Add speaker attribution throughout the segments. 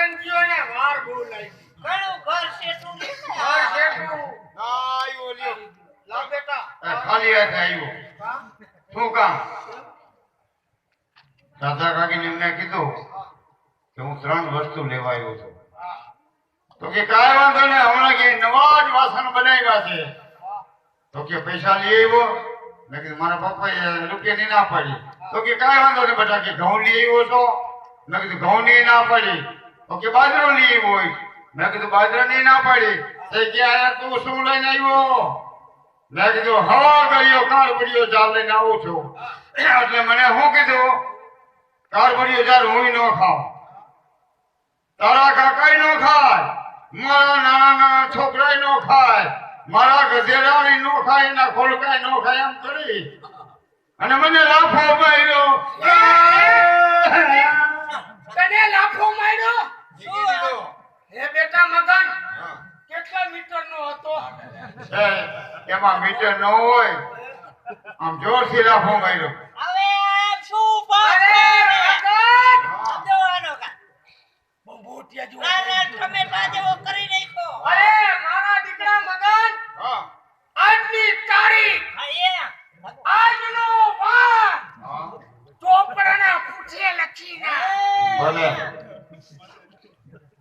Speaker 1: લગન ગયો ને વાર બહુ લાગી.
Speaker 2: ઘણું ઘર શેઠું ને
Speaker 1: ઘર શેઠું. ના આવ્યો લ્યો. લાવ બેટા.
Speaker 3: ખાલી હાથે આવ્યો. શું કામ? દાદા કાકીને એમને કીધું કે હું 3 વસ્તુ લેવા આવ્યો છું. તો કે કાંઈ વાંધો નહીં, હમણાં કે નવા જ વાસણ બનાવ્યા છે. તો કે પૈસા લઈ આવ્યો? મેં કીધું મારા પપ્પાએ રૂપિયાની ના પાડી. તો કે કાંઈ વાંધો નહીં બેટા, કે ઘઉં લઈ આવ્યો છો? મેં કીધું ઘઉંની ના પાડી. તો કે બાજરો લઈ આવ્યો હોય? મેં કીધું બાજરાની ના પાડી. તો કે આ તું શું લઈને આવ્યો? મેં કીધું હવા કર્યો કારબડિયો જાર લઈને આવું છું. એટલે મને શું કીધું? કારબડિયો જાર હું ન ખાઉં, તારા કાકાઈ નો ખાય, મારા નાના છોકરાય નો ખાય, મારા ગધેડાની નો ખાય, એના ખોલકાય નો ખાય, એમ કરી અને મને લાફો માર્યો.
Speaker 1: તને લાફો માર્યો? હે બેટા મગન, કેટલા મીટરનો હતો?
Speaker 3: એમાં મીટર ન હોય, આમ જોરથી લાફો માર્યો.
Speaker 2: હવે શું પાસ
Speaker 1: અરે મગન,
Speaker 2: સમજવાનો કા
Speaker 1: બોટિયા જેવો.
Speaker 2: લાલા ટમેટા જેવો કરી નાખ્યો.
Speaker 1: અરે મારા દીકરા મગન, આજની તારીખ, આજનો વાર, ચોપડાના પૂઠે લખીને
Speaker 3: ભલે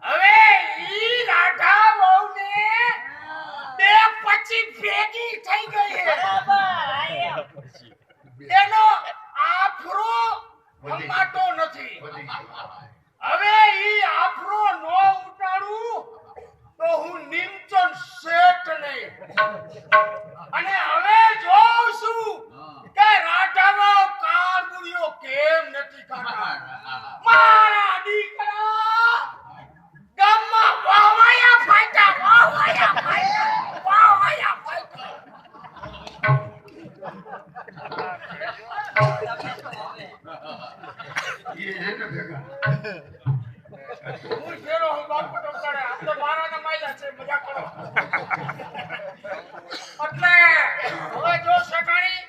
Speaker 1: હવે ઈ રાધા વહુને 2-25 ભેગી થઈ ગઈ છે. એનો આફરો હમાતો નથી. હવે ઈ આફરો નો ઉતારું તો હું નિમચન શેઠ નહીં. અને હવે જોઉં છું કે રાધાવાવ કારબુડિયો કેમ નથી ખાતા. મારા દીકરા ગામમાં વાવાયા ફાટ્યા, વાવાયા ફાટ્યા, વાવાયા ફાટ્યા.
Speaker 3: એ છે ને ભેગા.
Speaker 1: હું ફેરો હું બાપુ તો કરે, આમ તો મારાના માયલા છે, મજાક કરો. એટલે હવે જો સટાણી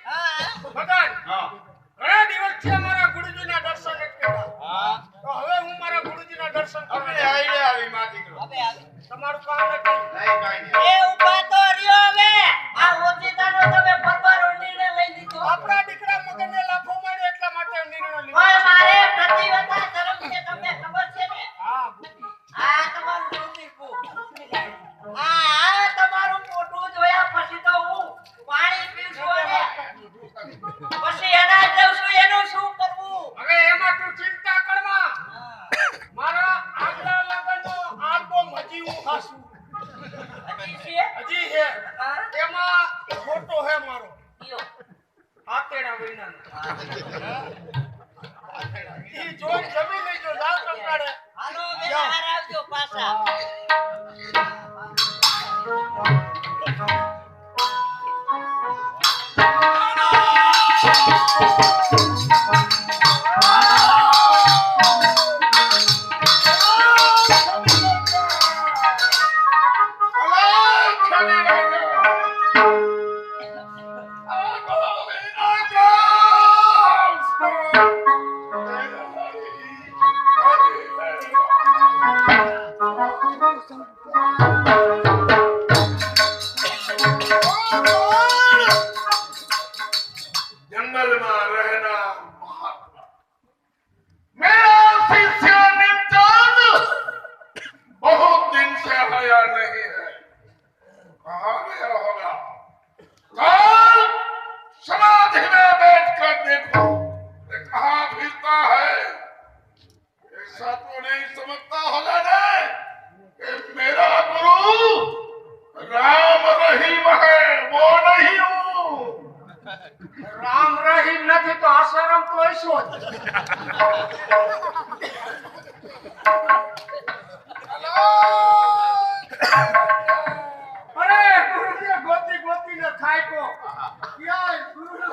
Speaker 1: મગન, ઘણા દિવસથી અમારા ગુરુજીના દર્શન નથી કર્યા. તો હવે હું મારા ગુરુજીના દર્શન કરવા
Speaker 3: આવી માં દીકરો.
Speaker 2: હવે આવી
Speaker 1: તમારું કામ નથી.
Speaker 3: નહીં કાંઈ નહીં.
Speaker 2: એ ઉભા તો રહ્યો. હવે આ ઓચિતાનો તમે ફરવાનો નિર્ણય લઈ લીધો.
Speaker 1: આપણા દીકરા મગનને લાફો માર્યો એટલા માટે નિર્ણય લીધો.
Speaker 2: ઓય મારે પ્રતિવતા ધર્મ છે, તમને ખબર છે ને?
Speaker 1: હા,
Speaker 2: આ તમારું મોટી આ તમારું મોટું જોયા પછી તો હું પાણી પીશું અને પછી એના લઉં છું. એનું શું કરવું?
Speaker 1: હવે એમાં તું ચિંતા કરમાં. મારા આગલા લગ્નનો આલ્બમ હજી હું ખાશું.
Speaker 2: હજી છે?
Speaker 1: હજી છે.
Speaker 2: હા?
Speaker 1: એમાં ફોટો હે મારો
Speaker 2: ઈયો.
Speaker 1: આતેડા મહિનાનો. ઈ જોઈ જમી લેજો, લાવ કંટાળે.
Speaker 2: હાલો હવે બહાર આવજો પાછા.
Speaker 4: जंगल में रहना मेरा शिष्य निमचंद बहुत दिन से आया नहीं है। कहाँ गया होगा? कल समाधि में बैठकर देखो ये कहाँ फिरता है। ऐसा तो नहीं समझता होगा ना कि मेरा गुरु राम रहीम है, वो नहीं हूँ।
Speaker 1: રામ રહીમ નથી તો આસારામ તો હશો જ. અરે ગુરુને ગોતી ગોતીને થાક્યો. ક્યાંય ગુરુને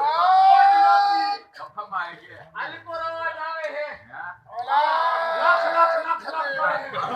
Speaker 1: આલી પર અવાજ આવે છે. લખ લખ લખ લખ કરે.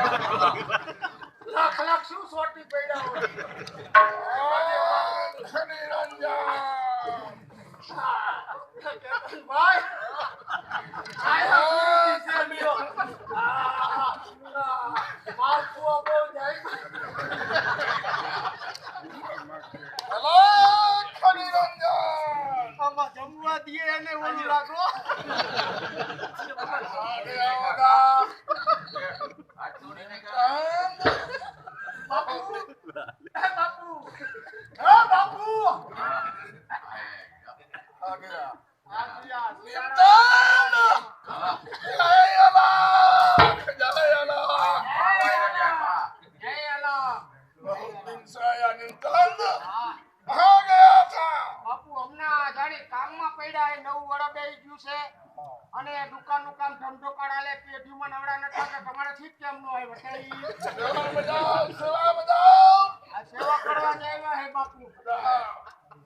Speaker 1: નથી કેમ નો આવ્યો તારી
Speaker 4: સેવા બજાવ
Speaker 1: આ સેવા કરવા જ આવ્યા હે બાપુ
Speaker 4: હા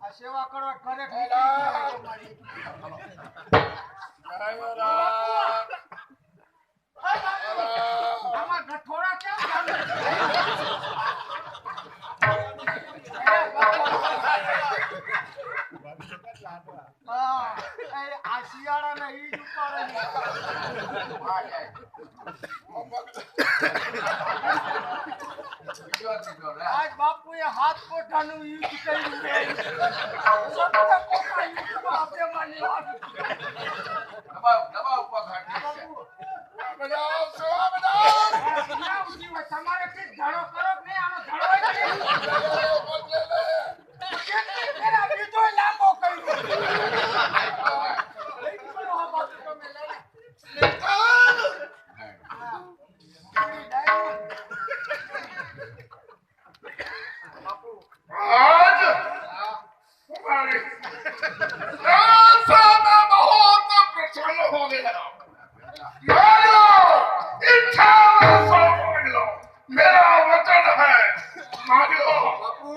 Speaker 1: આ સેવા કરવા ઘરે નીકળી ગયા તમારી આમાં ગઠોડા ક્યાં આ શિયાળાના ઈ જ ઉપાડે આજ બાપુએ હાથ કોઠાનું યુદ્ધ કર્યું છે. બધા કોઠા યુદ્ધમાં આપણે માની વાત.
Speaker 4: બજાવ સેવા બજાવ
Speaker 1: ક્યાં ઉઠી હોય? તમારે કંઈક ધડો કરો કે નહીં? આનો ધડો હોય કે નહીં? કેટલી ફેરા બીજોય લાંબો કર્યો. લઈ કરો હો બાપુ તમે લઈ. બાપુ
Speaker 4: आज हमारी ऐसा मैं बहुत प्रसन्न हो गया मांगो इच्छा सो मांग लो मेरा वचन है मांग लो
Speaker 1: બાપુ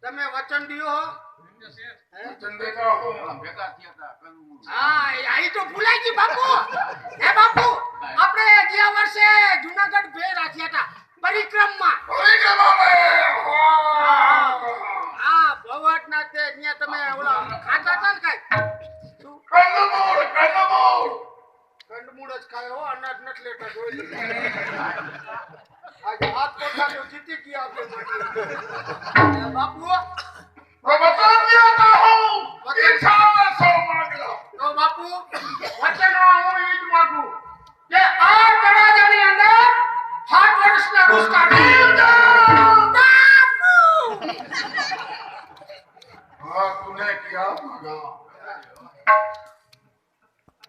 Speaker 1: તમે વચન દ્યો હો?
Speaker 4: वचन देता हूँ
Speaker 1: હા એ તો ભૂલાઈ ગઈ બાપુ. હે બાપુ આપણે ગયા વર્ષે જૂનાગઢ ભેર રાખ્યા હતા પરિક્રમમાં.
Speaker 4: परिक्रमा में
Speaker 1: આ ભવટના તે ન્યા તમે ઓલા ખાતા હતા ને કાઈ શું
Speaker 4: कंदमूल कंदमूल
Speaker 1: કંડમૂળ જ ખાય હો અનાજ નથી લેતા જોઈ લે. આજે હાથ કોઠાનો જીતી ગયા આપણે માટે. બાપુ
Speaker 4: तो वचन देता हूँ इच्छा सो मांग लो
Speaker 1: તો બાપુ વચન હું ઈ જ માંગુ કે આ તળાજાની અંદર 7 વર્ષના દુષ્કાળ બાપુ
Speaker 4: हाँ तूने क्या मांगा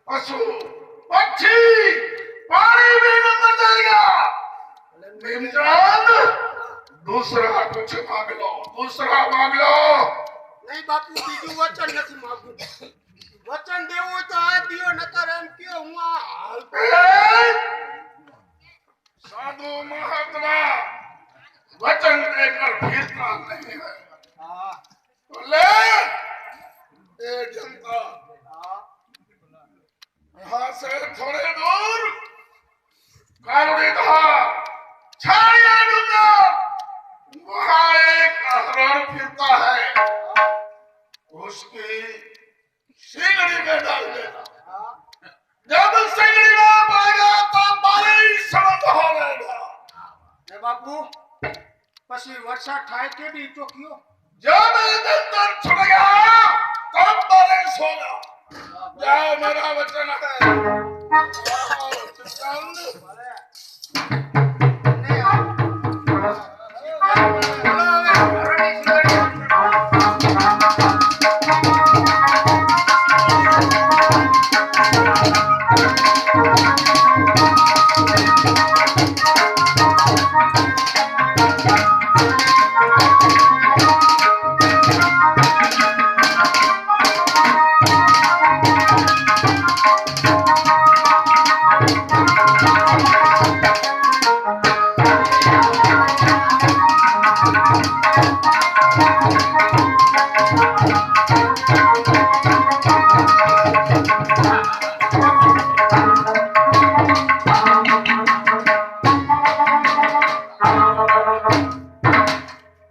Speaker 4: पशु पक्षी पानी भी न मर जाएगा निमचांद दूसरा कुछ मांग लो दूसरा मांग लो
Speaker 1: નહીં બાપુ બીજું વચન નથી માંગુ. વચન દેવું હોય તો આ દિયો નકર એમ કયો હું આ હાલ
Speaker 4: साधु महात्मा वचन देकर फिरता नहीं है
Speaker 1: હા
Speaker 4: तो ले ये जनता
Speaker 1: હા
Speaker 4: यहाँ से थोड़े दूर कारुणी था छाया डूंगा वहाँ एक हरण फिरता है उसकी सीगड़ी में डाल देना
Speaker 1: હા
Speaker 4: जब सीगड़ी में पाएगा तो बारिश समझ हो जाएगा
Speaker 1: એ બાપુ પછી વરસાદ થાય કેવી તો કયો
Speaker 4: जब अंदर छुड़ेगा तब बारिश होगा जाओ मेरा वचन है जाओ, चंद।
Speaker 1: ને આ બોલો હવે હરણી સિંગડી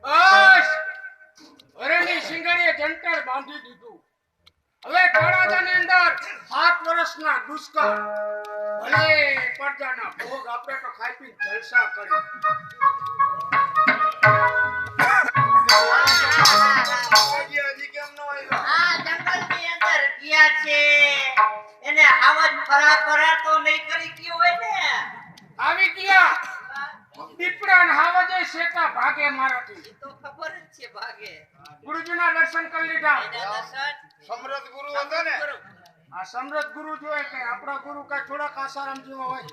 Speaker 1: બસ હરણી સિંગડીએ જંતર બાંધી દીધું. હવે તળાજાની અંદર 7 વર્ષના દુષ્કાળ ભલે પડદાના ભોગ આપણે તો ખાઈ પી જલસા કરી. હજી કેમ ન આવ્યો?
Speaker 2: આ જંગલની અંદર ગયા છે એને આવજ ફરા તો નહીં કરી ગયો હોય ને
Speaker 1: આવી ગયા દીપડા ને હાવજે શેતા ભાગે મારાથી.
Speaker 2: ઈ તો ખબર જ છે ભાગે
Speaker 1: ગુરુજીના દર્શન કરી લીધા.
Speaker 2: એના દર્શન
Speaker 1: સમૃદ્ધ ગુરુ હતો ને આ સમૃદ્ધ ગુરુ જોઈએ કે આપણા ગુરુ કઈ થોડાક આસારામ જેવા હોય.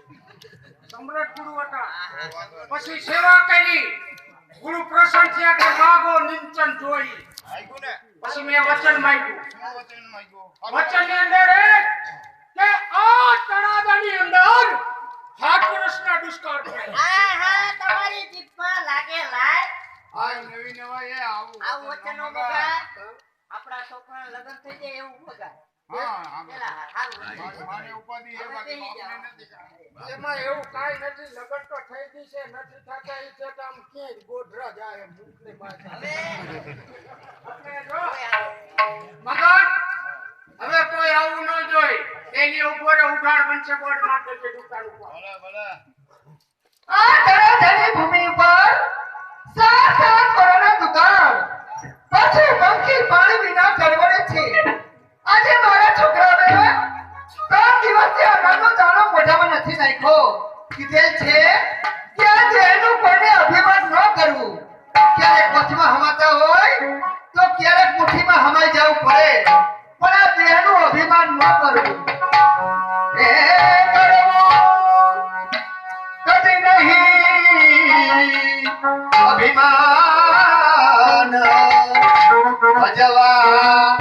Speaker 1: સમૃદ્ધ ગુરુ હતા. પછી સેવા કરી ગુરુ પ્રસન્ન થયા કે માગો નિંચન જોઈ. પછી મેં વચન માંગ્યું. વચન ની અંદર એક કે આ તળાજાની અંદર 7 વર્ષના દુષ્કાળ પડે.
Speaker 2: હા તમારી જીભમાં લાગે લાય
Speaker 3: આ નવી નવાઈ એ આવું
Speaker 2: આવું વચનો મગા આપણા છોકરાના લગ્ન થઈ જાય એવું મગા
Speaker 3: હા
Speaker 2: પેલા હારું
Speaker 3: માને ઉપાધિ એ બાકી બાપને નથી.
Speaker 1: એમાં એવું કાંઈ નથી. લગ્ન તો થઈ ગઈ છે, નથી થતા ઈ છે તો આમ ક્યાંય ગોઢરા જાય મુખની બાજુ.
Speaker 2: હવે
Speaker 1: આપણે જો મગન હવે કોઈ આવું ન જોઈ. એની ઉપર ઉઘાડ બનશે બોર્ડ મારતો છે દુકાન ઉપર.
Speaker 3: ભલે ભલે
Speaker 5: આ ધરાધરી ભૂમિ પર સાત સાત વર્ષના દુકાળ પછી પંખી પાણી વિના ચળવળે છે. આજે મારા છોકરાઓએ 3 દિવસથી અનાજનો દાણો મોઢામાં નથી નાખ્યો. કીધેલ છે કે આ દેહનું કોઈને અભિમાન ન કરવું. ક્યારેક પથમાં હમાતા હોય તો ક્યારેક મુઠ્ઠીમાં હમાઈ જવું પડે, પણ આ દેહનું અભિમાન ન કરવું. એ કરવું કદી નહીં અભિમાન ભજવા